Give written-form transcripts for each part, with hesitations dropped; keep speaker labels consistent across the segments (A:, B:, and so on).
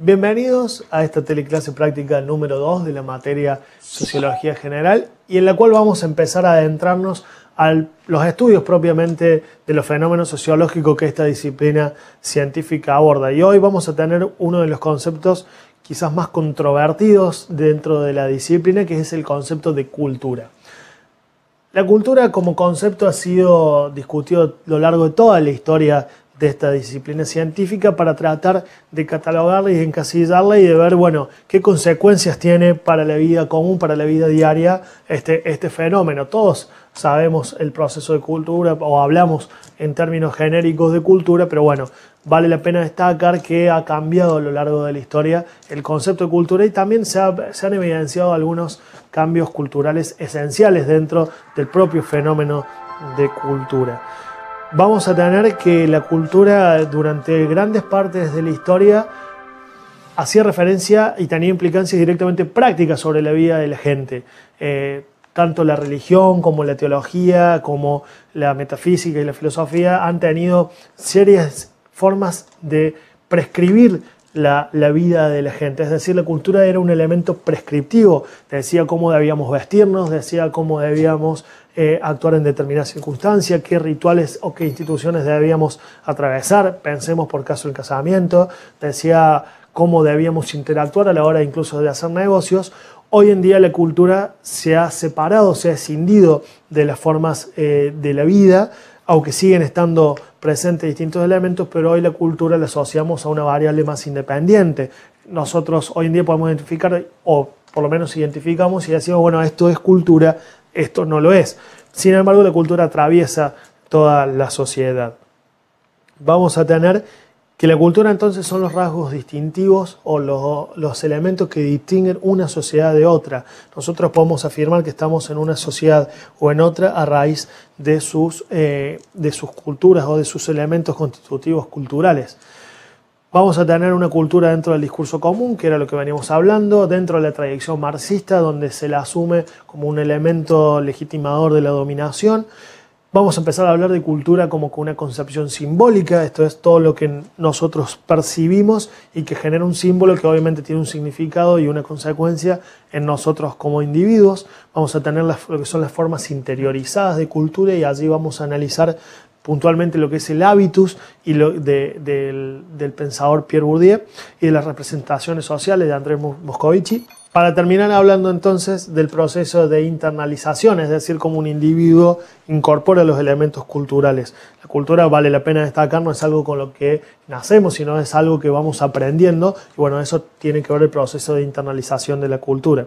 A: Bienvenidos a esta teleclase práctica número 2 de la materia Sociología General y en la cual vamos a empezar a adentrarnos a los estudios propiamente de los fenómenos sociológicos que esta disciplina científica aborda. Y hoy vamos a tener uno de los conceptos quizás más controvertidos dentro de la disciplina, que es el concepto de cultura. La cultura como concepto ha sido discutido a lo largo de toda la historia de esta disciplina científica para tratar de catalogarla y de encasillarla y de ver, bueno, qué consecuencias tiene para la vida común, para la vida diaria este fenómeno. Todos sabemos el proceso de cultura o hablamos en términos genéricos de cultura, pero bueno, vale la pena destacar que ha cambiado a lo largo de la historia el concepto de cultura y también se han evidenciado algunos cambios culturales esenciales dentro del propio fenómeno de cultura. Vamos a tener que la cultura durante grandes partes de la historia hacía referencia y tenía implicancias directamente prácticas sobre la vida de la gente. Tanto la religión como la teología, como la metafísica y la filosofía han tenido serias formas de prescribir la vida de la gente. Es decir, la cultura era un elemento prescriptivo. Decía cómo debíamos vestirnos, decía cómo debíamos actuar en determinadas circunstancias, qué rituales o qué instituciones debíamos atravesar. Pensemos por caso el casamiento. Decía cómo debíamos interactuar a la hora incluso de hacer negocios. Hoy en día la cultura se ha separado, se ha escindido de las formas de la vida, aunque siguen estando presentes distintos elementos, pero hoy la cultura la asociamos a una variable más independiente. Nosotros hoy en día podemos identificar, o por lo menos identificamos y decimos, bueno, esto es cultura, esto no lo es. Sin embargo, la cultura atraviesa toda la sociedad. Vamos a tener que la cultura entonces son los rasgos distintivos o los elementos que distinguen una sociedad de otra. Nosotros podemos afirmar que estamos en una sociedad o en otra a raíz de sus culturas o de sus elementos constitutivos culturales. Vamos a tener una cultura dentro del discurso común, que era lo que veníamos hablando, dentro de la tradición marxista, donde se la asume como un elemento legitimador de la dominación. Vamos a empezar a hablar de cultura como con una concepción simbólica, esto es todo lo que nosotros percibimos y que genera un símbolo que obviamente tiene un significado y una consecuencia en nosotros como individuos. Vamos a tener lo que son las formas interiorizadas de cultura y allí vamos a analizar puntualmente lo que es el hábitus y del pensador Pierre Bourdieu y de las representaciones sociales de Andrés Moscovici. Para terminar hablando entonces del proceso de internalización, es decir, cómo un individuo incorpora los elementos culturales. La cultura, vale la pena destacar, no es algo con lo que nacemos, sino es algo que vamos aprendiendo y bueno, eso tiene que ver el proceso de internalización de la cultura.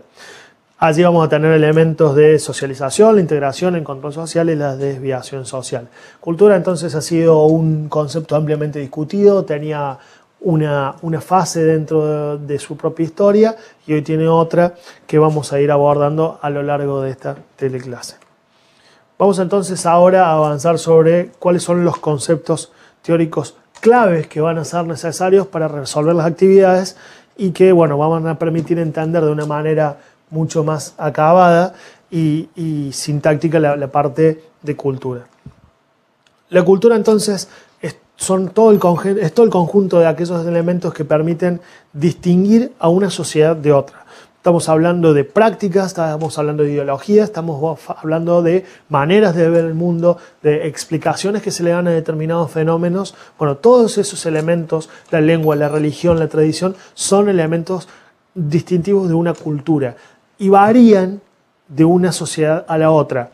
A: Allí vamos a tener elementos de socialización, la integración, el control social y la desviación social. Cultura entonces ha sido un concepto ampliamente discutido, tenía una fase dentro de su propia historia y hoy tiene otra que vamos a ir abordando a lo largo de esta teleclase. Vamos entonces ahora a avanzar sobre cuáles son los conceptos teóricos claves que van a ser necesarios para resolver las actividades y que bueno, van a permitir entender de una manera mucho más acabada y sintáctica la parte de cultura. La cultura entonces es todo el conjunto de aquellos elementos que permiten distinguir a una sociedad de otra. Estamos hablando de prácticas, estamos hablando de ideologías, estamos hablando de maneras de ver el mundo, de explicaciones que se le dan a determinados fenómenos. Bueno, todos esos elementos, la lengua, la religión, la tradición, son elementos distintivos de una cultura y varían de una sociedad a la otra.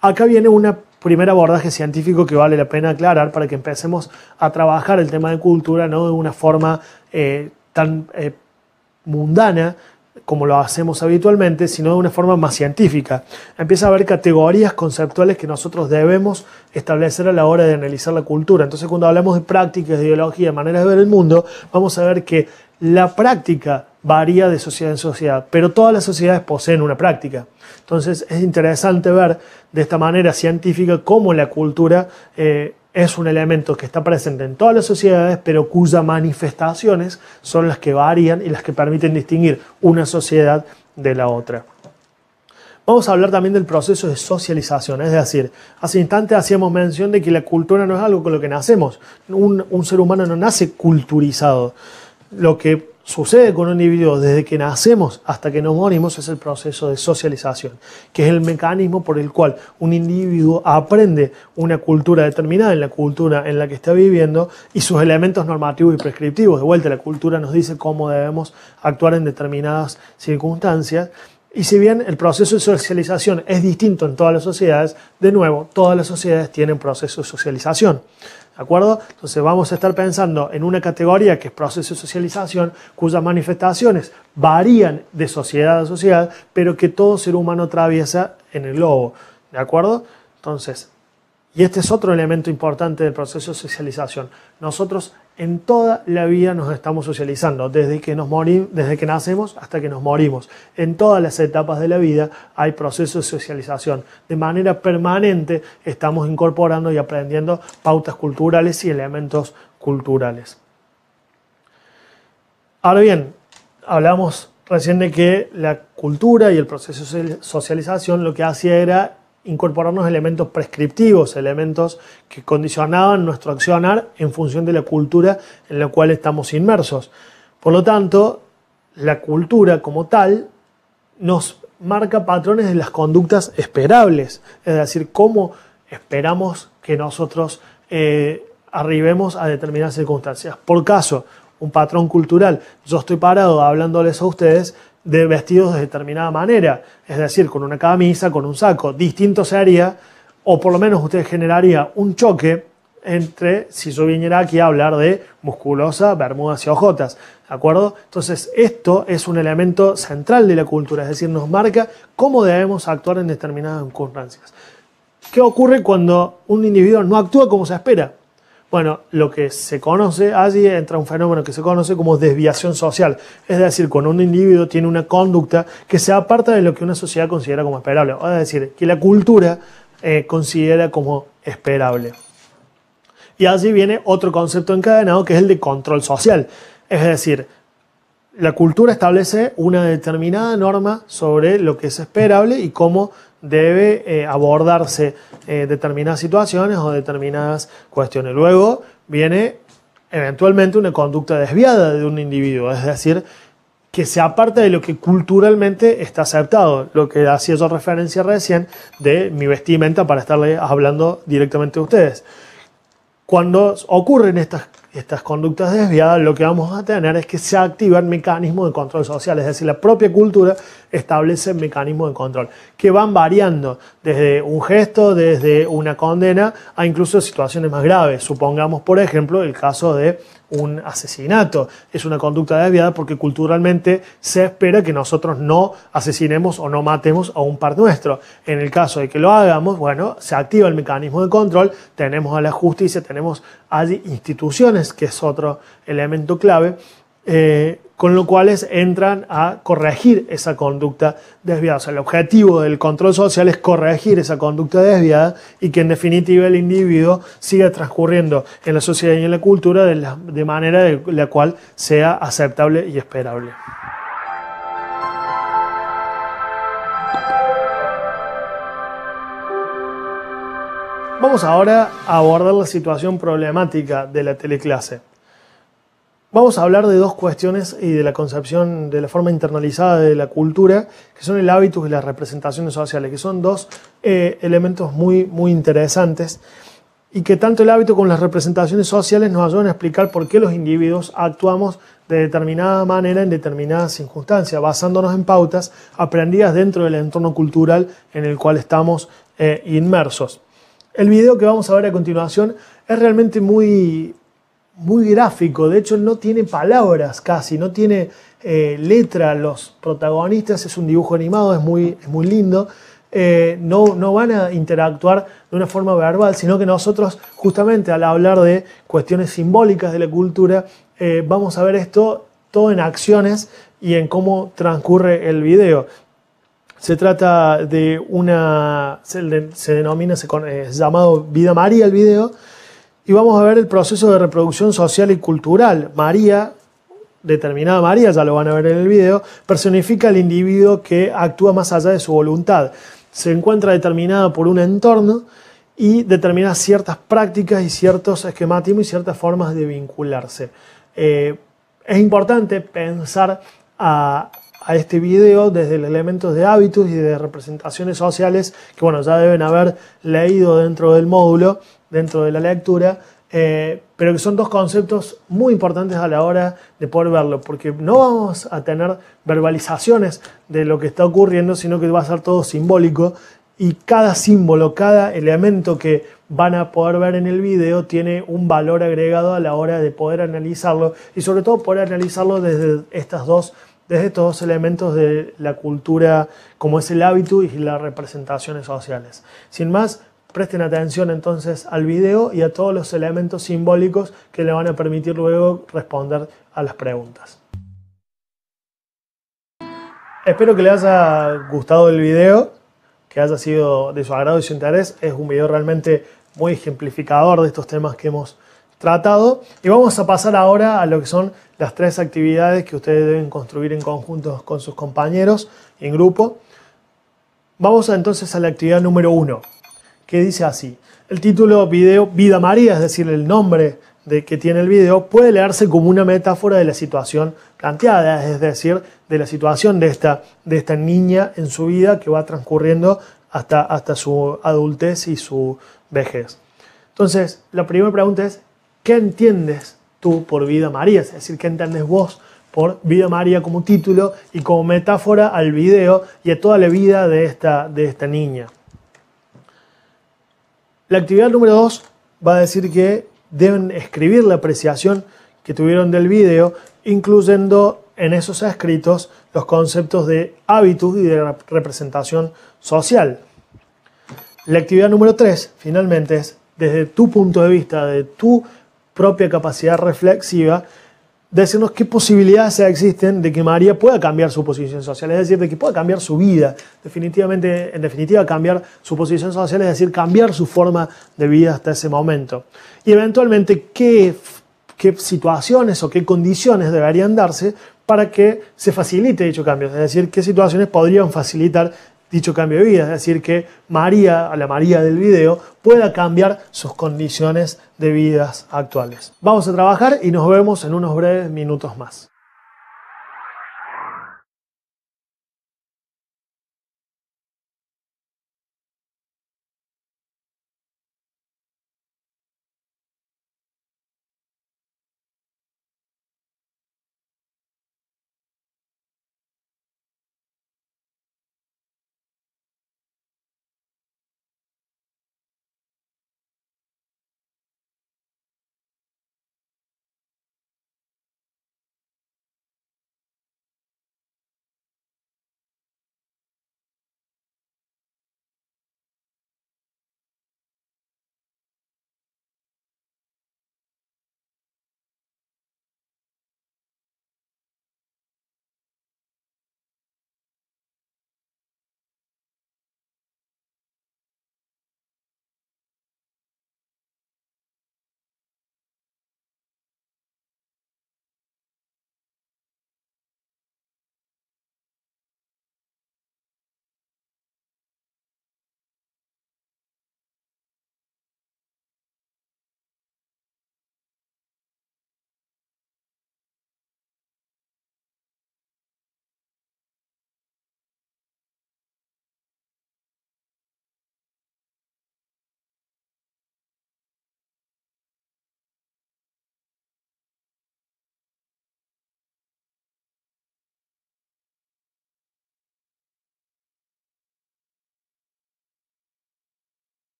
A: Acá viene un primer abordaje científico que vale la pena aclarar para que empecemos a trabajar el tema de cultura no de una forma tan mundana como lo hacemos habitualmente, sino de una forma más científica. Empieza a haber categorías conceptuales que nosotros debemos establecer a la hora de analizar la cultura. Entonces, cuando hablamos de prácticas, de ideología, de maneras de ver el mundo, vamos a ver que la práctica varía de sociedad en sociedad, pero todas las sociedades poseen una práctica. Entonces, es interesante ver de esta manera científica cómo la cultura es un elemento que está presente en todas las sociedades, pero cuyas manifestaciones son las que varían y las que permiten distinguir una sociedad de la otra. Vamos a hablar también del proceso de socialización, es decir, hace instantes hacíamos mención de que la cultura no es algo con lo que nacemos. Un ser humano no nace culturizado. Lo que sucede con un individuo desde que nacemos hasta que nos morimos es el proceso de socialización, que es el mecanismo por el cual un individuo aprende una cultura determinada, en la cultura en la que está viviendo, y sus elementos normativos y prescriptivos. De vuelta, la cultura nos dice cómo debemos actuar en determinadas circunstancias. Y si bien el proceso de socialización es distinto en todas las sociedades, de nuevo, todas las sociedades tienen proceso de socialización. ¿De acuerdo? Entonces vamos a estar pensando en una categoría que es proceso de socialización, cuyas manifestaciones varían de sociedad a sociedad, pero que todo ser humano atraviesa en el globo. ¿De acuerdo? Entonces, y este es otro elemento importante del proceso de socialización. Nosotros en toda la vida nos estamos socializando, desde que nacemos hasta que nos morimos. En todas las etapas de la vida hay procesos de socialización. De manera permanente estamos incorporando y aprendiendo pautas culturales y elementos culturales. Ahora bien, hablamos recién de que la cultura y el proceso de socialización lo que hacía era incorporarnos elementos prescriptivos, elementos que condicionaban nuestro accionar en función de la cultura en la cual estamos inmersos. Por lo tanto, la cultura como tal nos marca patrones de las conductas esperables, es decir, cómo esperamos que nosotros arribemos a determinadas circunstancias. Por caso, un patrón cultural, yo estoy parado hablándoles a ustedes de vestidos de determinada manera, es decir, con una camisa, con un saco. Distinto sería, o por lo menos usted generaría un choque entre si yo viniera aquí a hablar de musculosa, bermudas y ojotas, ¿de acuerdo? Entonces, esto es un elemento central de la cultura, es decir, nos marca cómo debemos actuar en determinadas circunstancias. ¿Qué ocurre cuando un individuo no actúa como se espera? Bueno, lo que se conoce, allí entra un fenómeno que se conoce como desviación social. Es decir, cuando un individuo tiene una conducta que se aparta de lo que una sociedad considera como esperable. Es decir, que la cultura considera como esperable. Y allí viene otro concepto encadenado que es el de control social. Es decir, la cultura establece una determinada norma sobre lo que es esperable y cómo debe abordarse determinadas situaciones o determinadas cuestiones. Luego viene eventualmente una conducta desviada de un individuo, es decir, que se aparta de lo que culturalmente está aceptado, lo que hacía yo referencia recién de mi vestimenta para estarle hablando directamente a ustedes. Cuando ocurren estas conductas desviadas, lo que vamos a tener es que se activan mecanismos de control social, es decir, la propia cultura establece mecanismos de control que van variando desde un gesto, desde una condena, a incluso situaciones más graves. Supongamos, por ejemplo, el caso de un asesinato. Es una conducta desviada porque culturalmente se espera que nosotros no asesinemos o no matemos a un par nuestro. En el caso de que lo hagamos, bueno, se activa el mecanismo de control, tenemos a la justicia, tenemos allí instituciones, que es otro elemento clave, con lo cual entran a corregir esa conducta desviada. O sea, el objetivo del control social es corregir esa conducta desviada y que en definitiva el individuo siga transcurriendo en la sociedad y en la cultura de manera de la cual sea aceptable y esperable. Vamos ahora a abordar la situación problemática de la teleclase. Vamos a hablar de dos cuestiones y de la concepción, de la forma internalizada de la cultura, que son el hábitus y las representaciones sociales, que son dos elementos muy interesantes y que tanto el hábito como las representaciones sociales nos ayudan a explicar por qué los individuos actuamos de determinada manera en determinadas circunstancias, basándonos en pautas aprendidas dentro del entorno cultural en el cual estamos inmersos. El video que vamos a ver a continuación es realmente muy gráfico, de hecho no tiene palabras casi, no tiene letra los protagonistas, es un dibujo animado, es muy lindo, no van a interactuar de una forma verbal, sino que nosotros justamente al hablar de cuestiones simbólicas de la cultura vamos a ver esto todo en acciones y en cómo transcurre el video. Se trata de es llamado Vida María el video. Y vamos a ver el proceso de reproducción social y cultural. María, determinada María, ya lo van a ver en el video, personifica al individuo que actúa más allá de su voluntad. Se encuentra determinada por un entorno y determina ciertas prácticas y ciertos esquematismos y ciertas formas de vincularse. Es importante pensar a este video desde los elementos de hábitos y de representaciones sociales que, bueno, ya deben haber leído dentro del módulo, dentro de la lectura, pero que son dos conceptos muy importantes a la hora de poder verlo, porque no vamos a tener verbalizaciones de lo que está ocurriendo, sino que va a ser todo simbólico, y cada símbolo, cada elemento que van a poder ver en el video tiene un valor agregado a la hora de poder analizarlo, y sobre todo poder analizarlo desde estos dos elementos de la cultura, como es el hábito y las representaciones sociales. Sin más, presten atención entonces al video y a todos los elementos simbólicos que le van a permitir luego responder a las preguntas. Espero que les haya gustado el video, que haya sido de su agrado y su interés. Es un video realmente muy ejemplificador de estos temas que hemos tratado. Y vamos a pasar ahora a lo que son las 3 actividades que ustedes deben construir en conjunto con sus compañeros en grupo. Vamos entonces a la actividad número 1, que dice así. El título video Vida María, es decir, el nombre que tiene el video, puede leerse como una metáfora de la situación planteada, es decir, de la situación de esta niña en su vida que va transcurriendo hasta su adultez y su vejez. Entonces, la primera pregunta es, ¿qué entiendes tú por Vida María? Es decir, ¿qué entiendes vos por Vida María como título y como metáfora al video y a toda la vida de esta niña? La actividad número 2 va a decir que deben escribir la apreciación que tuvieron del video, incluyendo en esos escritos los conceptos de hábitos y de representación social. La actividad número 3, finalmente, es desde tu punto de vista, de tu propia capacidad reflexiva, decirnos qué posibilidades existen de que María pueda cambiar su posición social, es decir, de que pueda cambiar su vida, en definitiva cambiar su posición social, es decir, cambiar su forma de vida hasta ese momento. Y eventualmente, qué situaciones o qué condiciones deberían darse para que se facilite dicho cambio, es decir, qué situaciones podrían facilitar dicho cambio de vida, es decir, que María, a la María del video, pueda cambiar sus condiciones de vidas actuales. Vamos a trabajar y nos vemos en unos breves minutos más.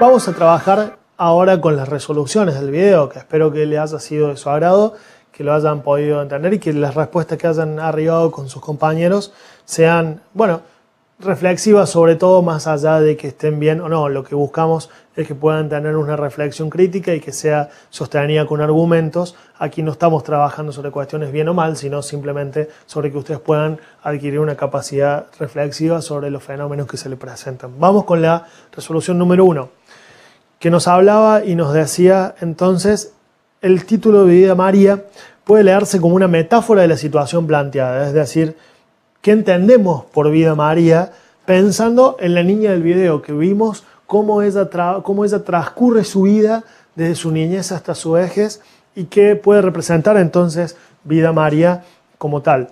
A: Vamos a trabajar ahora con las resoluciones del video, que espero que les haya sido de su agrado, que lo hayan podido entender y que las respuestas que hayan arribado con sus compañeros sean, bueno, reflexivas, sobre todo, más allá de que estén bien o no. Lo que buscamos es que puedan tener una reflexión crítica y que sea sostenida con argumentos. Aquí no estamos trabajando sobre cuestiones bien o mal, sino simplemente sobre que ustedes puedan adquirir una capacidad reflexiva sobre los fenómenos que se les presentan. Vamos con la resolución número 1, que nos hablaba y nos decía entonces: el título de Vida María puede leerse como una metáfora de la situación planteada, es decir, ¿qué entendemos por Vida María? Pensando en la niña del video que vimos, cómo ella transcurre su vida desde su niñez hasta su vejez y qué puede representar entonces Vida María como tal.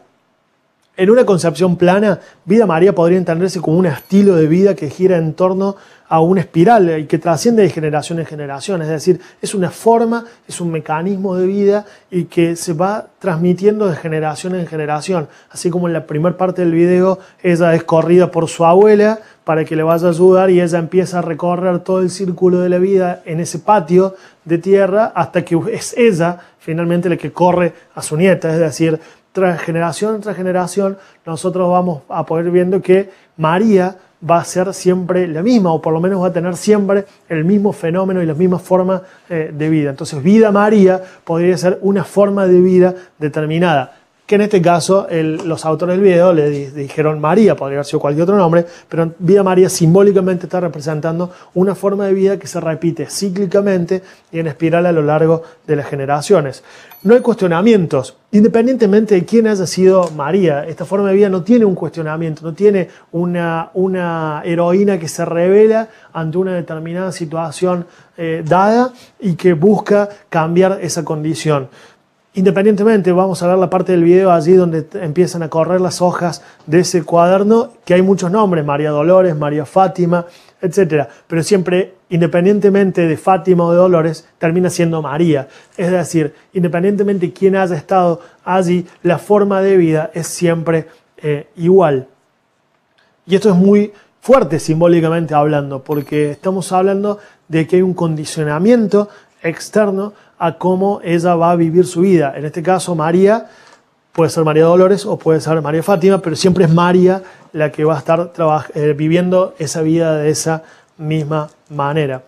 A: En una concepción plana, Vida María podría entenderse como un estilo de vida que gira en torno a una espiral y que trasciende de generación en generación. Es decir, es una forma, es un mecanismo de vida y que se va transmitiendo de generación en generación. Así como en la primera parte del video, ella es corrida por su abuela para que le vaya a ayudar y ella empieza a recorrer todo el círculo de la vida en ese patio de tierra hasta que es ella finalmente la que corre a su nieta. Es decir, tras generación, nosotros vamos a poder viendo que María va a ser siempre la misma, o por lo menos va a tener siempre el mismo fenómeno y la misma forma de vida. Entonces, Vida María podría ser una forma de vida determinada, que en este caso los autores del video le dijeron María, podría haber sido cualquier otro nombre, pero Vida María simbólicamente está representando una forma de vida que se repite cíclicamente y en espiral a lo largo de las generaciones. No hay cuestionamientos, independientemente de quién haya sido María. Esta forma de vida no tiene un cuestionamiento, no tiene una heroína que se revela ante una determinada situación dada y que busca cambiar esa condición. Independientemente, vamos a ver la parte del video allí donde empiezan a correr las hojas de ese cuaderno, que hay muchos nombres: María Dolores, María Fátima, etc. Pero siempre, independientemente de Fátima o de Dolores, termina siendo María. Es decir, independientemente de quién haya estado allí, la forma de vida es siempre igual. Y esto es muy fuerte simbólicamente hablando, porque estamos hablando de que hay un condicionamiento externo a cómo ella va a vivir su vida. En este caso, María puede ser María Dolores o puede ser María Fátima, pero siempre es María la que va a estar viviendo esa vida de esa misma manera.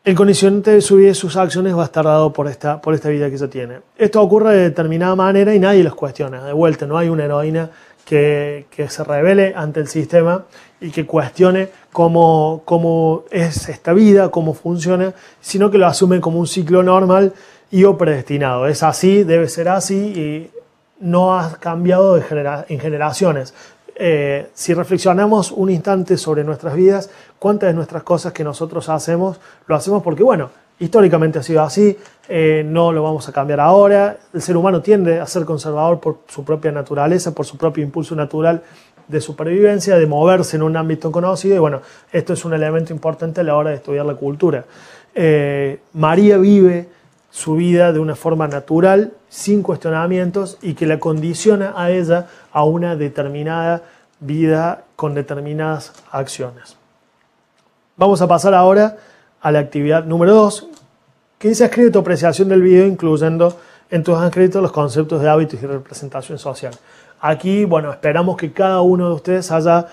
A: El condicionante de su vida y sus acciones va a estar dado por esta vida que ella tiene. Esto ocurre de determinada manera y nadie los cuestiona. De vuelta, no hay una heroína que se revele ante el sistema y que cuestione cómo es esta vida, cómo funciona, sino que lo asume como un ciclo normal y o predestinado. Es así, debe ser así y no ha cambiado en generaciones. Si reflexionamos un instante sobre nuestras vidas, cuántas de nuestras cosas que nosotros hacemos, lo hacemos porque, bueno, históricamente ha sido así, no lo vamos a cambiar ahora. El ser humano tiende a ser conservador por su propia naturaleza, por su propio impulso natural de supervivencia, de moverse en un ámbito conocido, y bueno, esto es un elemento importante a la hora de estudiar la cultura. María vive su vida de una forma natural, sin cuestionamientos, y que la condiciona a ella a una determinada vida con determinadas acciones. Vamos a pasar ahora a la actividad número 2, que dice: escribe tu apreciación del video incluyendo en tus escritos los conceptos de hábitos y representación social. Aquí, bueno, esperamos que cada uno de ustedes haya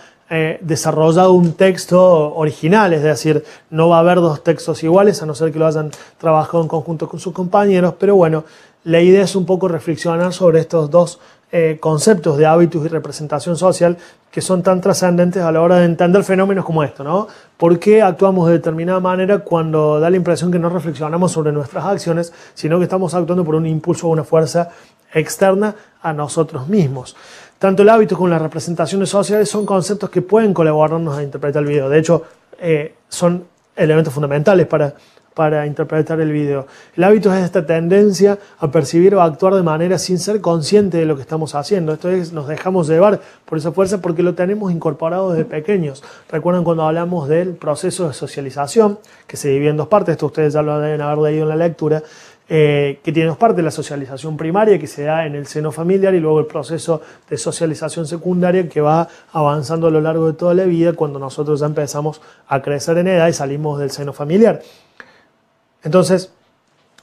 A: desarrollado un texto original, es decir, no va a haber dos textos iguales, a no ser que lo hayan trabajado en conjunto con sus compañeros, pero bueno, la idea es un poco reflexionar sobre estos dos conceptos de hábitos y representación social que son tan trascendentes a la hora de entender fenómenos como esto, ¿no? ¿Por qué actuamos de determinada manera cuando da la impresión que no reflexionamos sobre nuestras acciones, sino que estamos actuando por un impulso o una fuerza externa a nosotros mismos? Tanto el hábito como las representaciones sociales son conceptos que pueden colaborarnos a interpretar el video. De hecho, son elementos fundamentales para interpretar el video. El hábito es esta tendencia a percibir o a actuar de manera sin ser consciente de lo que estamos haciendo. Esto es, nos dejamos llevar por esa fuerza porque lo tenemos incorporado desde pequeños. Recuerdan cuando hablamos del proceso de socialización, que se divide en dos partes, esto ustedes ya lo deben haber leído en la lectura, que tiene dos partes: la socialización primaria, que se da en el seno familiar, y luego el proceso de socialización secundaria, que va avanzando a lo largo de toda la vida cuando nosotros ya empezamos a crecer en edad y salimos del seno familiar. Entonces,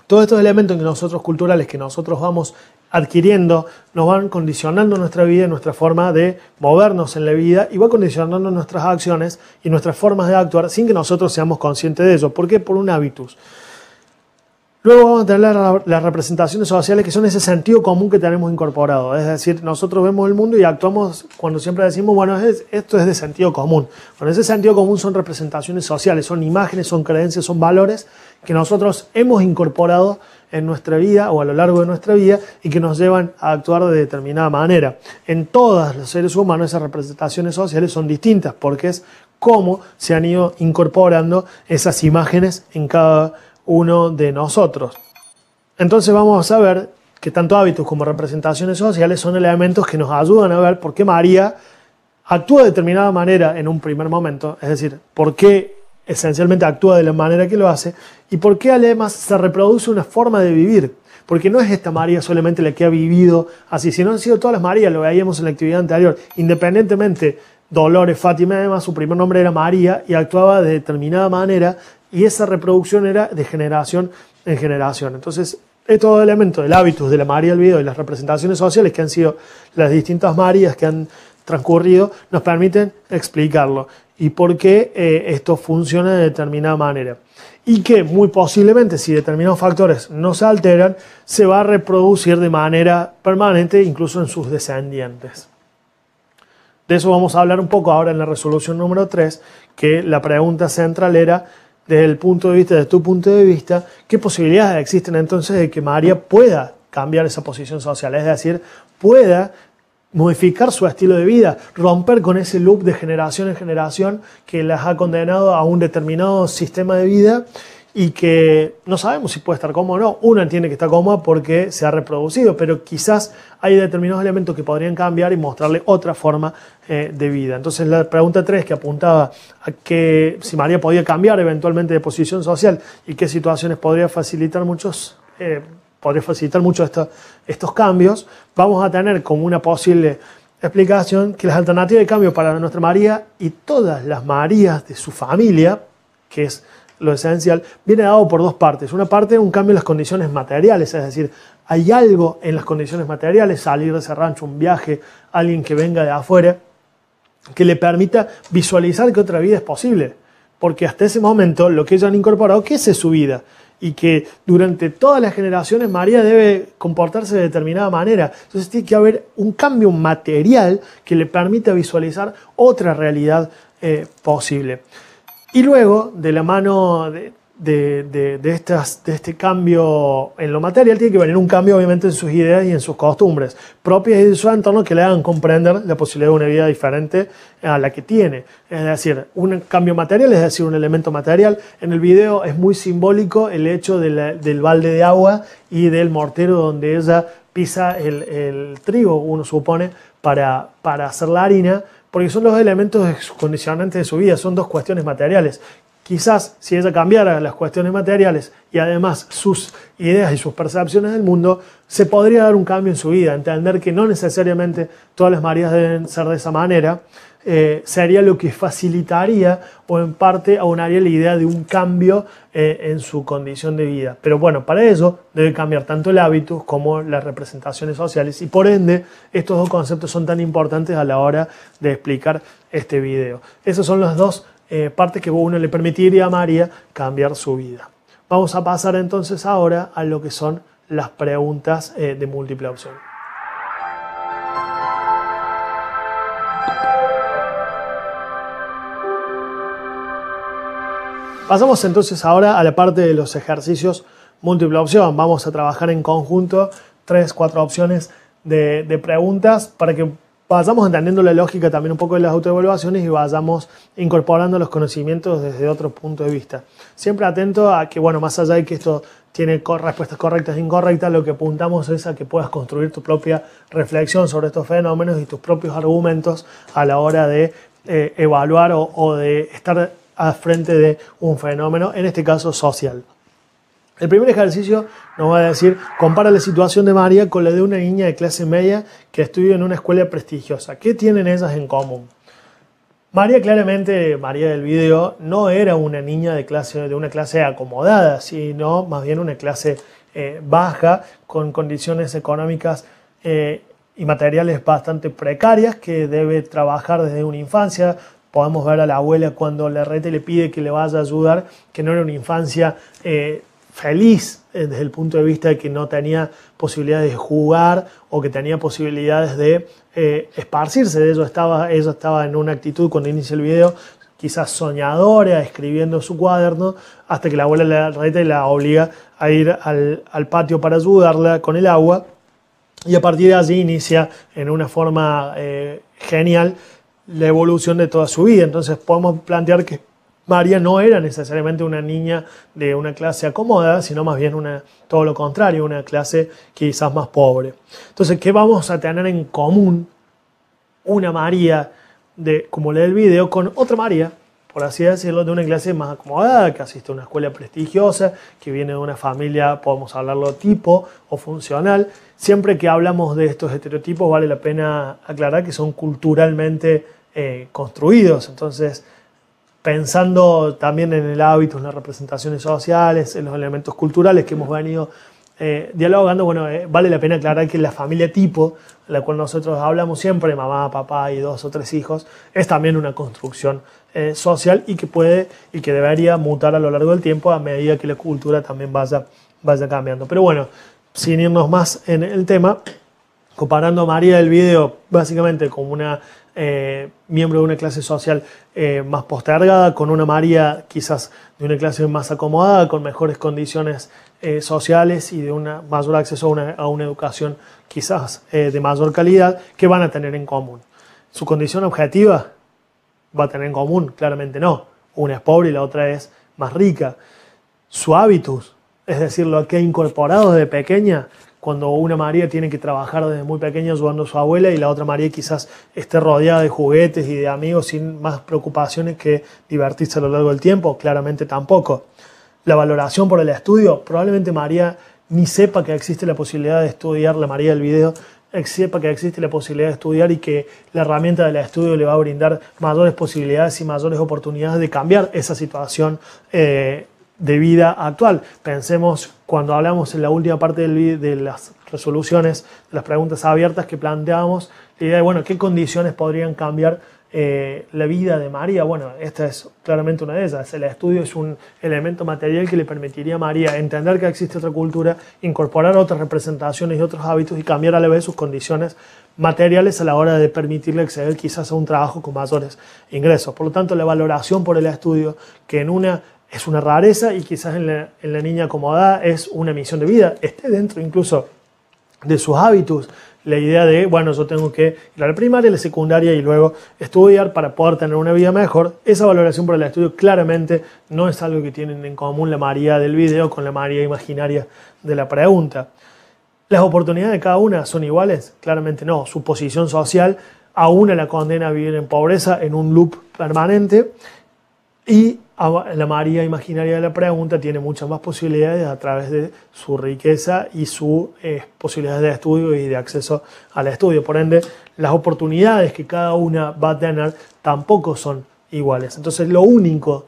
A: todos estos elementos que nosotros culturales que nosotros vamos adquiriendo nos van condicionando nuestra vida, nuestra forma de movernos en la vida, y va condicionando nuestras acciones y nuestras formas de actuar sin que nosotros seamos conscientes de ello. ¿Por qué? Por un hábitus. Luego vamos a tener las representaciones sociales, que son ese sentido común que tenemos incorporado. Es decir, nosotros vemos el mundo y actuamos cuando siempre decimos, bueno, esto es de sentido común. Bueno, ese sentido común son representaciones sociales, son imágenes, son creencias, son valores que nosotros hemos incorporado en nuestra vida o a lo largo de nuestra vida y que nos llevan a actuar de determinada manera. En todos los seres humanos esas representaciones sociales son distintas, porque es cómo se han ido incorporando esas imágenes en cada uno de nosotros. Entonces vamos a ver que tanto hábitos como representaciones sociales son elementos que nos ayudan a ver por qué María actúa de determinada manera en un primer momento, es decir, por qué esencialmente actúa de la manera que lo hace y por qué además se reproduce una forma de vivir. Porque no es esta María solamente la que ha vivido así, sino han sido todas las Marías, lo veíamos en la actividad anterior. Independientemente, Dolores, Fátima, además su primer nombre era María y actuaba de determinada manera, y esa reproducción era de generación en generación. Entonces, estos elementos del hábitus de la María del video y las representaciones sociales que han sido las distintas Marías que han transcurrido nos permiten explicarlo y por qué esto funciona de determinada manera. Y que muy posiblemente, si determinados factores no se alteran, se va a reproducir de manera permanente incluso en sus descendientes. De eso vamos a hablar un poco ahora en la resolución número 3, que la pregunta central era, desde el punto de vista, desde tu punto de vista, ¿qué posibilidades existen entonces de que María pueda cambiar esa posición social? Es decir, pueda modificar su estilo de vida, romper con ese loop de generación en generación que las ha condenado a un determinado sistema de vida y que no sabemos si puede estar cómodo o no. Una entiende que está cómoda porque se ha reproducido, pero quizás hay determinados elementos que podrían cambiar y mostrarle otra forma de vida. Entonces la pregunta 3, que apuntaba a que si María podía cambiar eventualmente de posición social y qué situaciones podría facilitar mucho estos cambios, vamos a tener como una posible explicación que las alternativas de cambio para nuestra María y todas las Marías de su familia, que es lo esencial, viene dado por dos partes. Una parte, un cambio en las condiciones materiales, es decir, hay algo en las condiciones materiales, salir de ese rancho, un viaje, alguien que venga de afuera, que le permita visualizar que otra vida es posible. Porque hasta ese momento lo que ellos han incorporado, que esa es su vida. Y que durante todas las generaciones María debe comportarse de determinada manera. Entonces tiene que haber un cambio material que le permita visualizar otra realidad posible. Y luego, de la mano de este cambio en lo material, tiene que venir un cambio obviamente en sus ideas y en sus costumbres propias y de su entorno que le hagan comprender la posibilidad de una vida diferente a la que tiene. Es decir, un cambio material, es decir, un elemento material. En el video es muy simbólico el hecho del balde de agua y del mortero donde ella pisa el trigo, uno supone, para hacer la harina, porque son los elementos condicionantes de su vida, son dos cuestiones materiales. Quizás si ella cambiara las cuestiones materiales y además sus ideas y sus percepciones del mundo, se podría dar un cambio en su vida, entender que no necesariamente todas las Marías deben ser de esa manera, sería lo que facilitaría o en parte aunaría la idea de un cambio en su condición de vida. Pero bueno, para ello debe cambiar tanto el hábitus como las representaciones sociales y por ende estos dos conceptos son tan importantes a la hora de explicar este video. Esos son los dos partes que uno le permitiría a María cambiar su vida. Vamos a pasar entonces ahora a lo que son las preguntas de múltiple opción. Pasamos entonces ahora a la parte de los ejercicios múltiple opción. Vamos a trabajar en conjunto 3-4 opciones de preguntas para que vayamos entendiendo la lógica también un poco de las autoevaluaciones y vayamos incorporando los conocimientos desde otro punto de vista. Siempre atento a que, bueno, más allá de que esto tiene respuestas correctas e incorrectas, lo que apuntamos es a que puedas construir tu propia reflexión sobre estos fenómenos y tus propios argumentos a la hora de evaluar o de estar al frente de un fenómeno, en este caso social. El primer ejercicio nos va a decir, compara la situación de María con la de una niña de clase media que estudia en una escuela prestigiosa. ¿Qué tienen ellas en común? María, claramente, María del video, no era una niña de una clase acomodada, sino más bien una clase baja, con condiciones económicas y materiales bastante precarias, que debe trabajar desde una infancia. Podemos ver a la abuela cuando Larreta le pide que le vaya a ayudar, que no era una infancia feliz desde el punto de vista de que no tenía posibilidades de jugar o que tenía posibilidades de esparcirse. De ello ella estaba en una actitud, cuando inicia el video, quizás soñadora, escribiendo su cuaderno, hasta que la abuela Larreta la obliga a ir al patio para ayudarla con el agua, y a partir de allí inicia en una forma genial la evolución de toda su vida. Entonces podemos plantear que María no era necesariamente una niña de una clase acomodada, sino más bien todo lo contrario, una clase quizás más pobre. Entonces, ¿qué vamos a tener en común una María como la del video con otra María, por así decirlo, de una clase más acomodada, que asiste a una escuela prestigiosa, que viene de una familia, podemos hablarlo tipo o funcional? Siempre que hablamos de estos estereotipos vale la pena aclarar que son culturalmente construidos. Entonces, pensando también en el hábito, en las representaciones sociales, en los elementos culturales que hemos venido dialogando, bueno, vale la pena aclarar que la familia tipo, de la cual nosotros hablamos siempre, mamá, papá y 2 o 3 hijos, es también una construcción social y que debería mutar a lo largo del tiempo a medida que la cultura también vaya cambiando. Pero bueno, sin irnos más en el tema, comparando a María del video básicamente como una miembro de una clase social más postergada, con una María quizás de una clase más acomodada, con mejores condiciones sociales y de un mayor acceso a una educación quizás de mayor calidad, ¿qué van a tener en común? ¿Su condición objetiva va a tener en común? Claramente no. Una es pobre y la otra es más rica. Su hábitus, es decir, lo que ha incorporado desde pequeña, cuando una María tiene que trabajar desde muy pequeña ayudando a su abuela y la otra María quizás esté rodeada de juguetes y de amigos sin más preocupaciones que divertirse a lo largo del tiempo, claramente tampoco. La valoración por el estudio, probablemente María ni sepa que existe la posibilidad de estudiar, la María del video, sepa que existe la posibilidad de estudiar y que la herramienta del estudio le va a brindar mayores posibilidades y mayores oportunidades de cambiar esa situación de vida actual. Pensemos cuando hablamos en la última parte de las resoluciones, de las preguntas abiertas que planteábamos, la idea de, bueno, ¿qué condiciones podrían cambiar la vida de María? Bueno, esta es claramente una de ellas. El estudio es un elemento material que le permitiría a María entender que existe otra cultura, incorporar otras representaciones y otros hábitos y cambiar a la vez sus condiciones materiales a la hora de permitirle acceder quizás a un trabajo con mayores ingresos. Por lo tanto, la valoración por el estudio, que es una rareza y quizás en la niña acomodada es una misión de vida, esté dentro incluso de sus hábitos, la idea de, bueno, yo tengo que ir a la primaria, a la secundaria y luego estudiar para poder tener una vida mejor. Esa valoración por el estudio claramente no es algo que tienen en común la María del video con la María imaginaria de la pregunta. ¿Las oportunidades de cada una son iguales? Claramente no. Su posición social a una la condena a vivir en pobreza, en un loop permanente, y la María imaginaria de la pregunta tiene muchas más posibilidades a través de su riqueza y sus posibilidades de estudio y de acceso al estudio. Por ende, las oportunidades que cada una va a tener tampoco son iguales. Entonces, lo único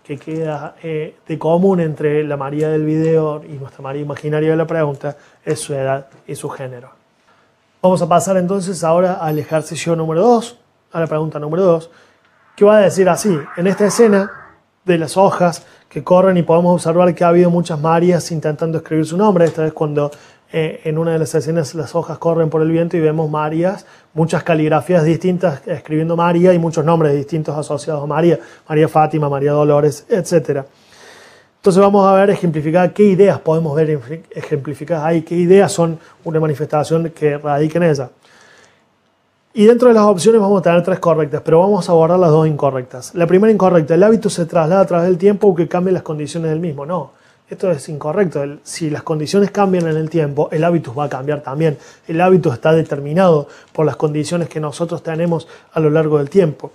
A: que queda de común entre la María del video y nuestra María imaginaria de la pregunta es su edad y su género. Vamos a pasar entonces ahora al ejercicio número 2, a la pregunta número 2. ¿Qué va a decir así? En esta escena de las hojas que corren y podemos observar que ha habido muchas Marías intentando escribir su nombre. Esta vez cuando en una de las escenas las hojas corren por el viento y vemos Marías, muchas caligrafías distintas escribiendo María y muchos nombres distintos asociados a María. María Fátima, María Dolores, etc. Entonces vamos a ver ejemplificadas qué ideas podemos ver ejemplificadas ahí, qué ideas son una manifestación que radica en ella. Y dentro de las opciones vamos a tener 3 correctas, pero vamos a abordar las 2 incorrectas. La primera incorrecta, el hábito se traslada a través del tiempo o que cambien las condiciones del mismo. No, esto es incorrecto. Si las condiciones cambian en el tiempo, el hábito va a cambiar también. El hábito está determinado por las condiciones que nosotros tenemos a lo largo del tiempo.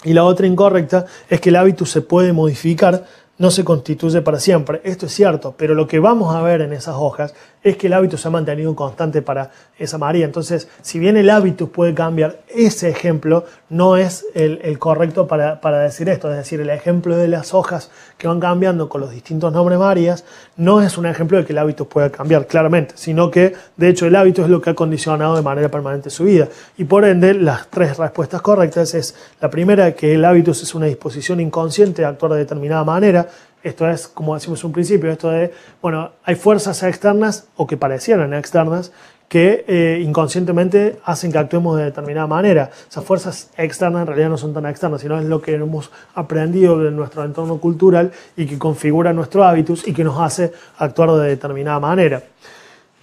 A: Y la otra incorrecta es que el hábito se puede modificar no se constituye para siempre. Esto es cierto, pero lo que vamos a ver en esas hojas es que el hábito se ha mantenido constante para esa María. Entonces, si bien el hábito puede cambiar, ese ejemplo no es el correcto para decir esto. Es decir, el ejemplo de las hojas que van cambiando con los distintos nombres Marías no es un ejemplo de que el hábito pueda cambiar claramente, sino que, de hecho, el hábito es lo que ha condicionado de manera permanente su vida. Y por ende, las tres respuestas correctas es la primera, que el hábito es una disposición inconsciente a actuar de determinada manera. Esto es, como decimos en un principio, esto de, bueno, hay fuerzas externas o que parecieran externas que inconscientemente hacen que actuemos de determinada manera. Esas fuerzas externas en realidad no son tan externas, sino es lo que hemos aprendido de nuestro entorno cultural y que configura nuestros hábitos y que nos hace actuar de determinada manera.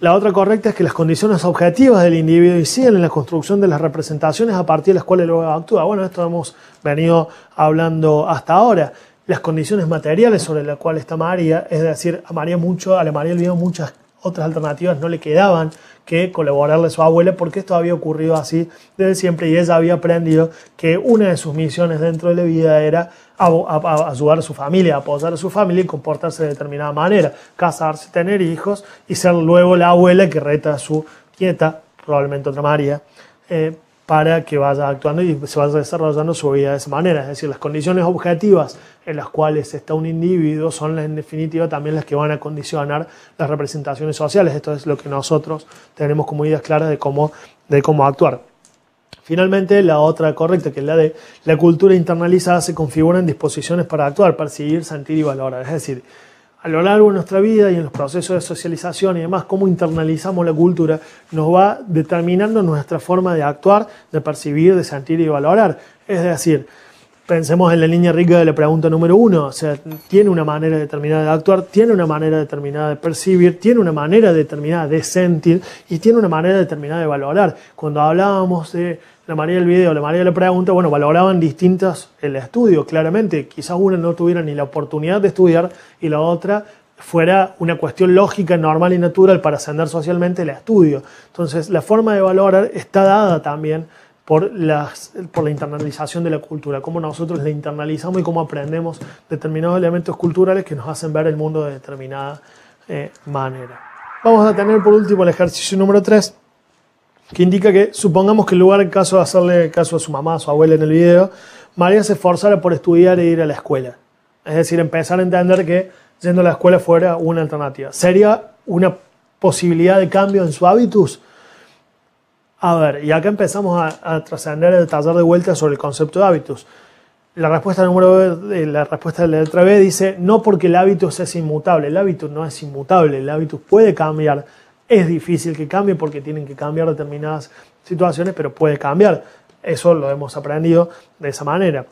A: La otra correcta es que las condiciones objetivas del individuo inciden en la construcción de las representaciones a partir de las cuales luego actúa. Bueno, esto hemos venido hablando hasta ahora. Las condiciones materiales sobre las cuales está María, es decir, a la María Elvira muchas otras alternativas no le quedaban que colaborarle a su abuela, porque esto había ocurrido así desde siempre y ella había aprendido que una de sus misiones dentro de la vida era ayudar a su familia, apoyar a su familia y comportarse de determinada manera, casarse, tener hijos y ser luego la abuela que reta a su nieta, probablemente otra María, para que vaya actuando y se vaya desarrollando su vida de esa manera. Es decir, las condiciones objetivas en las cuales está un individuo son en definitiva también las que van a condicionar las representaciones sociales. Esto es lo que nosotros tenemos como ideas claras de cómo actuar. Finalmente, la otra correcta, que es la de la cultura internalizada, se configura en disposiciones para actuar, percibir, sentir y valorar. Es decir, a lo largo de nuestra vida y en los procesos de socialización y demás, cómo internalizamos la cultura nos va determinando nuestra forma de actuar, de percibir, de sentir y valorar. Es decir, pensemos en la niña rica de la pregunta número 1, o sea, tiene una manera determinada de actuar, tiene una manera determinada de percibir, tiene una manera determinada de sentir y tiene una manera determinada de valorar. Cuando hablábamos de la María del video, la María de la pregunta, bueno, valoraban distintas el estudio, claramente. Quizás una no tuviera ni la oportunidad de estudiar y la otra fuera una cuestión lógica, normal y natural para ascender socialmente el estudio. Entonces, la forma de valorar está dada también por la internalización de la cultura, cómo nosotros la internalizamos y cómo aprendemos determinados elementos culturales que nos hacen ver el mundo de determinada manera. Vamos a tener por último el ejercicio número 3, que indica que, supongamos que en lugar, en caso de hacerle caso a su mamá, a su abuela en el video, María se esforzara por estudiar e ir a la escuela. Es decir, empezar a entender que yendo a la escuela fuera una alternativa. ¿Sería una posibilidad de cambio en su hábitos? A ver, y acá empezamos a trascender el taller de vuelta sobre el concepto de hábitos. La respuesta de la letra B dice, no porque el hábito es inmutable. El hábito no es inmutable, el hábito puede cambiar. Es difícil que cambie porque tienen que cambiar determinadas situaciones, pero puede cambiar. Eso lo hemos aprendido de esa manera.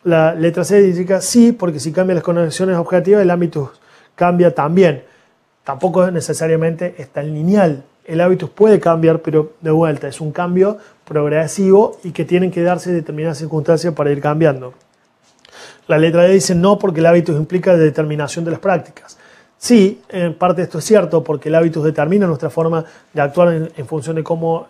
A: La letra C indica sí, porque si cambian las condiciones objetivas, el hábito cambia también. Tampoco necesariamente es tan lineal. El hábito puede cambiar, pero de vuelta es un cambio progresivo y que tienen que darse determinadas circunstancias para ir cambiando. La letra D dice no, porque el hábito implica determinación de las prácticas. Sí, en parte esto es cierto, porque el hábito determina nuestra forma de actuar en función de cómo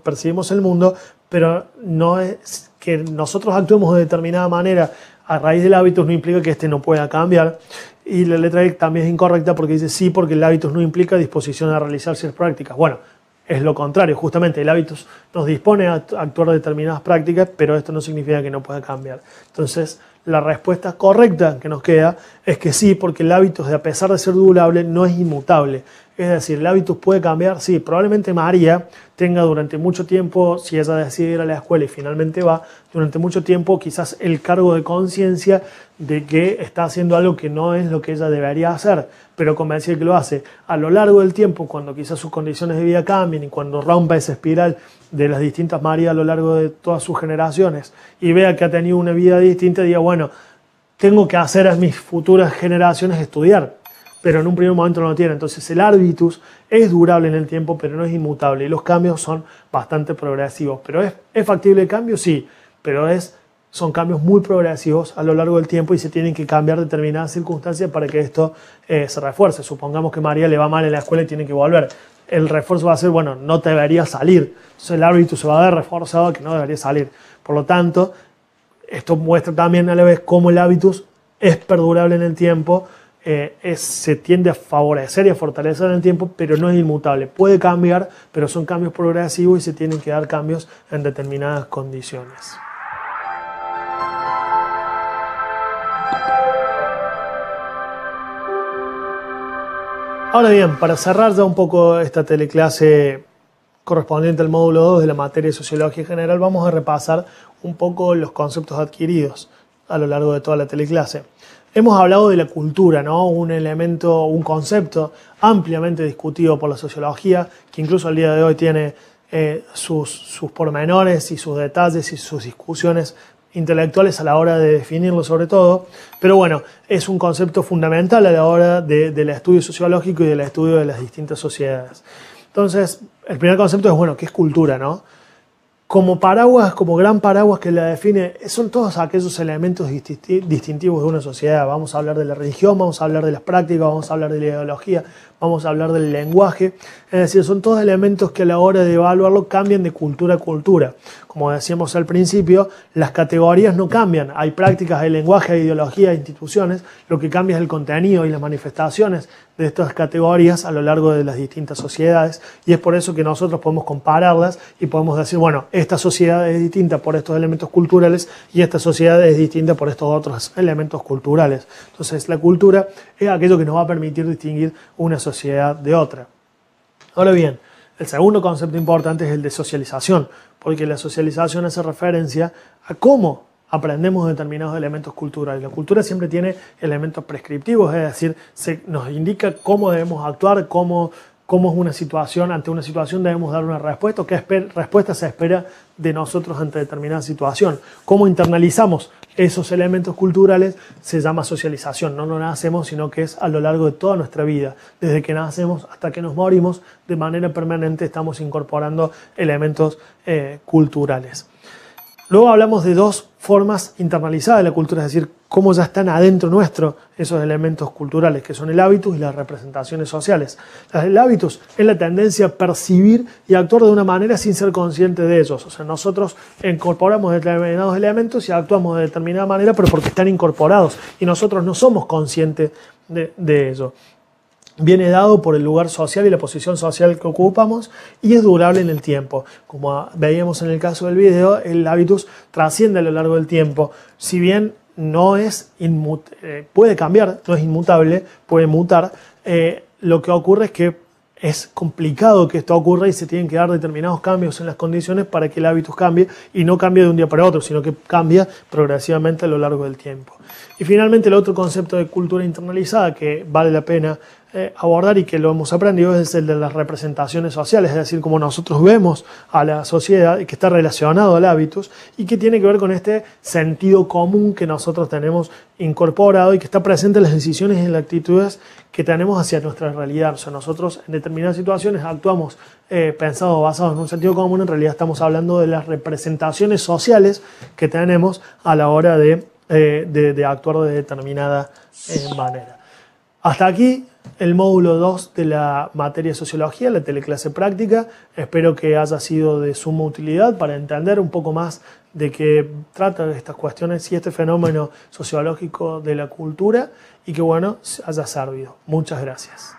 A: percibimos el mundo, pero no es que nosotros actuemos de determinada manera a raíz del hábito no implica que este no pueda cambiar. Y la letra E también es incorrecta porque dice sí, porque el hábito no implica disposición a realizar ciertas prácticas. Bueno, es lo contrario, justamente el hábito nos dispone a actuar determinadas prácticas, pero esto no significa que no pueda cambiar. Entonces, la respuesta correcta que nos queda es que sí, porque el hábito, a pesar de ser durable, no es inmutable. Es decir, el hábito puede cambiar, sí, probablemente María tenga durante mucho tiempo, si ella decide ir a la escuela y finalmente va, durante mucho tiempo quizás el cargo de conciencia de que está haciendo algo que no es lo que ella debería hacer, pero convencida de que lo hace. A lo largo del tiempo, cuando quizás sus condiciones de vida cambien y cuando rompa esa espiral de las distintas Marías a lo largo de todas sus generaciones y vea que ha tenido una vida distinta, diga, bueno, tengo que hacer a mis futuras generaciones estudiar, pero en un primer momento no lo tiene. Entonces el hábitus es durable en el tiempo, pero no es inmutable y los cambios son bastante progresivos. ¿Pero es factible el cambio? Sí, pero son cambios muy progresivos a lo largo del tiempo y se tienen que cambiar determinadas circunstancias para que esto se refuerce. Supongamos que María le va mal en la escuela y tiene que volver. El refuerzo va a ser, bueno, no debería salir. Entonces el hábito se va a ver reforzado a que no debería salir. Por lo tanto, esto muestra también a la vez cómo el hábitus es perdurable en el tiempo, se tiende a favorecer y a fortalecer en el tiempo, pero no es inmutable. Puede cambiar, pero son cambios progresivos y se tienen que dar cambios en determinadas condiciones. Ahora bien, para cerrar ya un poco esta teleclase correspondiente al módulo 2 de la materia de Sociología General, vamos a repasar un poco los conceptos adquiridos a lo largo de toda la teleclase. Hemos hablado de la cultura, ¿no? Un elemento, un concepto ampliamente discutido por la sociología, que incluso al día de hoy tiene sus pormenores y sus detalles y sus discusiones intelectuales a la hora de definirlo sobre todo, pero bueno, es un concepto fundamental a la hora del estudio sociológico y del estudio de las distintas sociedades. Entonces, el primer concepto es, bueno, ¿qué es cultura, no? Como paraguas, como gran paraguas que la define, son todos aquellos elementos distintivos de una sociedad. Vamos a hablar de la religión, vamos a hablar de las prácticas, vamos a hablar de la ideología, vamos a hablar del lenguaje. Es decir, son todos elementos que a la hora de evaluarlo cambian de cultura a cultura. Como decíamos al principio, las categorías no cambian. Hay prácticas, hay lenguaje, hay ideología, hay instituciones. Lo que cambia es el contenido y las manifestaciones de estas categorías a lo largo de las distintas sociedades, y es por eso que nosotros podemos compararlas y podemos decir, bueno, esta sociedad es distinta por estos elementos culturales y esta sociedad es distinta por estos otros elementos culturales. Entonces, la cultura es aquello que nos va a permitir distinguir una sociedad de otra. Ahora bien, el segundo concepto importante es el de socialización, porque la socialización hace referencia a cómo aprendemos determinados elementos culturales. La cultura siempre tiene elementos prescriptivos, es decir, nos indica cómo debemos actuar, cómo es una situación, ante una situación debemos dar una respuesta, o qué respuesta se espera de nosotros ante determinada situación. Cómo internalizamos esos elementos culturales se llama socialización. No lo nacemos, sino que es a lo largo de toda nuestra vida. Desde que nacemos hasta que nos morimos, de manera permanente estamos incorporando elementos culturales. Luego hablamos de dos formas internalizadas de la cultura, es decir, cómo ya están adentro nuestro esos elementos culturales, que son el hábitus y las representaciones sociales. El hábitus es la tendencia a percibir y actuar de una manera sin ser consciente de ellos. O sea, nosotros incorporamos determinados elementos y actuamos de determinada manera, pero porque están incorporados y nosotros no somos conscientes de ello. Viene dado por el lugar social y la posición social que ocupamos y es durable en el tiempo. Como veíamos en el caso del video, el hábitus trasciende a lo largo del tiempo. Si bien no es puede cambiar, no es inmutable, puede mutar, lo que ocurre es que es complicado que esto ocurra y se tienen que dar determinados cambios en las condiciones para que el hábitus cambie y no cambie de un día para otro, sino que cambia progresivamente a lo largo del tiempo. Y finalmente el otro concepto de cultura internalizada que vale la pena abordar y que lo hemos aprendido es el de las representaciones sociales, es decir, cómo nosotros vemos a la sociedad y que está relacionado al hábitus y que tiene que ver con este sentido común que nosotros tenemos incorporado y que está presente en las decisiones y en las actitudes que tenemos hacia nuestra realidad. O sea, nosotros en determinadas situaciones actuamos pensados o basados en un sentido común, en realidad estamos hablando de las representaciones sociales que tenemos a la hora de actuar de determinada manera. Hasta aquí el módulo 2 de la materia de Sociología, la teleclase práctica. Espero que haya sido de suma utilidad para entender un poco más de qué trata estas cuestiones y este fenómeno sociológico de la cultura y que, bueno, haya servido. Muchas gracias.